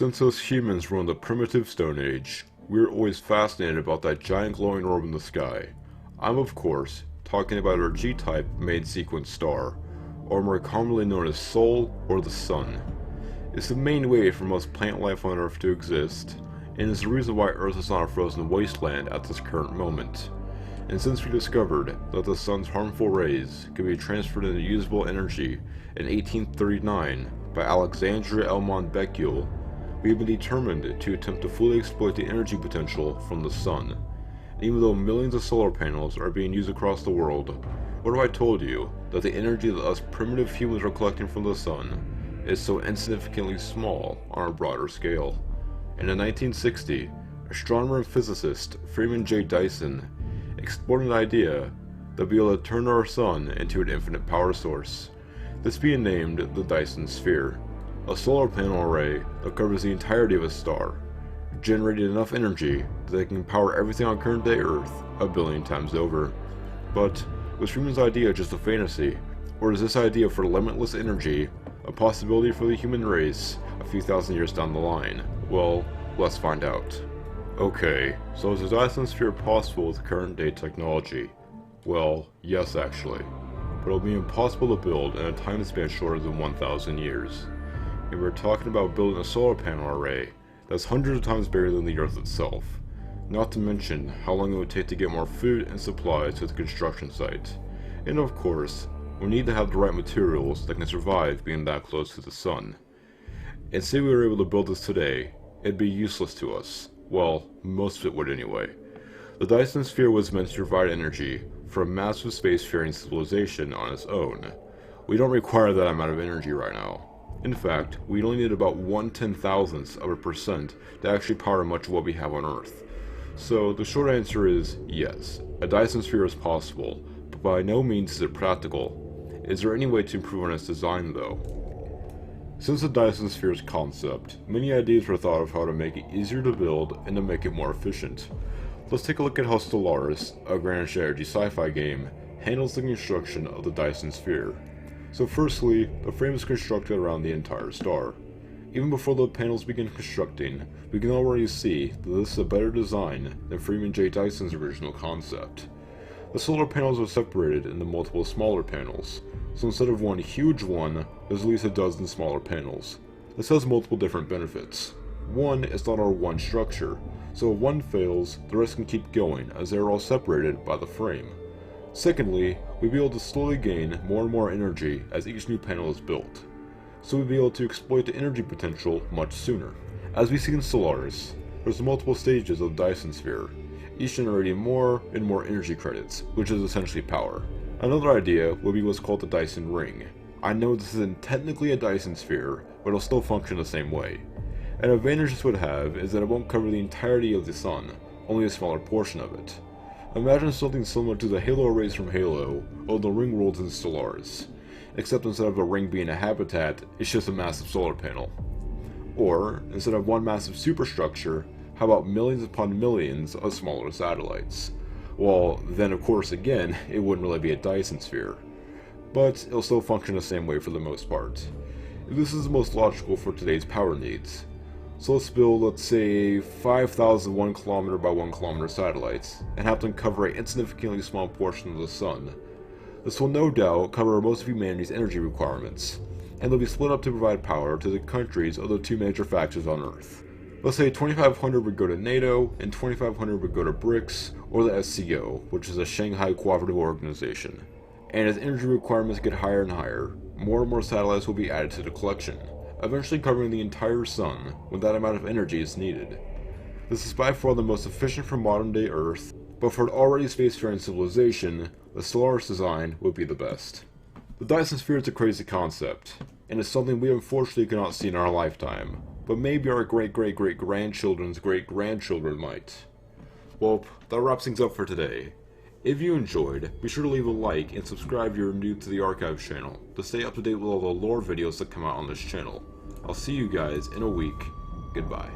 Since us humans were in the primitive Stone Age, we were always fascinated about that giant glowing orb in the sky. I'm of course talking about our G-type main sequence star, or more commonly known as Sol or the Sun. It's the main way for most plant life on Earth to exist, and is the reason why Earth is not a frozen wasteland at this current moment. And since we discovered that the Sun's harmful rays could be transferred into usable energy in 1839 by Alexandre Edmond Becquerel, we have been determined to attempt to fully exploit the energy potential from the Sun. And even though millions of solar panels are being used across the world, what if I told you that the energy that us primitive humans are collecting from the Sun is so insignificantly small on a broader scale? And in 1960, astronomer and physicist Freeman Dyson explored an idea that would be able to turn our Sun into an infinite power source, this being named the Dyson Sphere, a solar panel array that covers the entirety of a star, generating enough energy that they can power everything on current day Earth a billion times over. But was Freeman's idea just a fantasy, or is this idea for limitless energy a possibility for the human race a few thousand years down the line? Well, let's find out. Okay, so is the Dyson Sphere possible with current day technology? Well, yes actually, but it'll be impossible to build in a time span shorter than 1,000 years. And we're talking about building a solar panel array that's hundreds of times bigger than the Earth itself, not to mention how long it would take to get more food and supplies to the construction site. And of course, we need to have the right materials that can survive being that close to the Sun. And say we were able to build this today, it'd be useless to us. Well, most of it would anyway. The Dyson Sphere was meant to provide energy for a massive spacefaring civilization on its own. We don't require that amount of energy right now. In fact, we only need about 1/10,000% to actually power much of what we have on Earth. So the short answer is yes, a Dyson Sphere is possible, but by no means is it practical. Is there any way to improve on its design though? Since the Dyson Sphere's concept, many ideas were thought of how to make it easier to build and to make it more efficient. Let's take a look at how Stellaris, a grand strategy sci-fi game, handles the construction of the Dyson Sphere. So firstly, the frame is constructed around the entire star. Even before the panels begin constructing, we can already see that this is a better design than Freeman Dyson's original concept. The solar panels are separated into multiple smaller panels, so instead of one huge one, there's at least a dozen smaller panels. This has multiple different benefits. One, it's not our one structure, so if one fails, the rest can keep going as they are all separated by the frame. Secondly, we'd be able to slowly gain more and more energy as each new panel is built, so we'd be able to exploit the energy potential much sooner. As we see in Stellaris, there's multiple stages of the Dyson Sphere, each generating more and more energy credits, which is essentially power. Another idea would be what's called the Dyson Ring. I know this isn't technically a Dyson Sphere, but it'll still function the same way. An advantage this would have is that it won't cover the entirety of the Sun, only a smaller portion of it. Imagine something similar to the Halo arrays from Halo, or the ring worlds in Stellaris, except instead of a ring being a habitat, it's just a massive solar panel. Or, instead of one massive superstructure, how about millions upon millions of smaller satellites? Well, then of course again, it wouldn't really be a Dyson Sphere. But it'll still function the same way for the most part. This is the most logical for today's power needs. So let's build, let's say, 5,000 1 km by 1 km satellites, and have them cover an insignificantly small portion of the Sun. This will no doubt cover most of humanity's energy requirements, and they'll be split up to provide power to the countries of the two major factions on Earth. Let's say 2,500 would go to NATO, and 2,500 would go to BRICS, or the SCO, which is a Shanghai Cooperative Organization. And as energy requirements get higher and higher, more and more satellites will be added to the collection, eventually covering the entire Sun when that amount of energy is needed. This is by far the most efficient for modern day Earth, but for an already spacefaring civilization, the Stellaris design would be the best. The Dyson Sphere is a crazy concept, and it's something we unfortunately cannot see in our lifetime, but maybe our great-great-great-grandchildren's great-grandchildren might. Well, that wraps things up for today. If you enjoyed, be sure to leave a like and subscribe if you're new to the Archives channel to stay up to date with all the lore videos that come out on this channel. I'll see you guys in a week. Goodbye.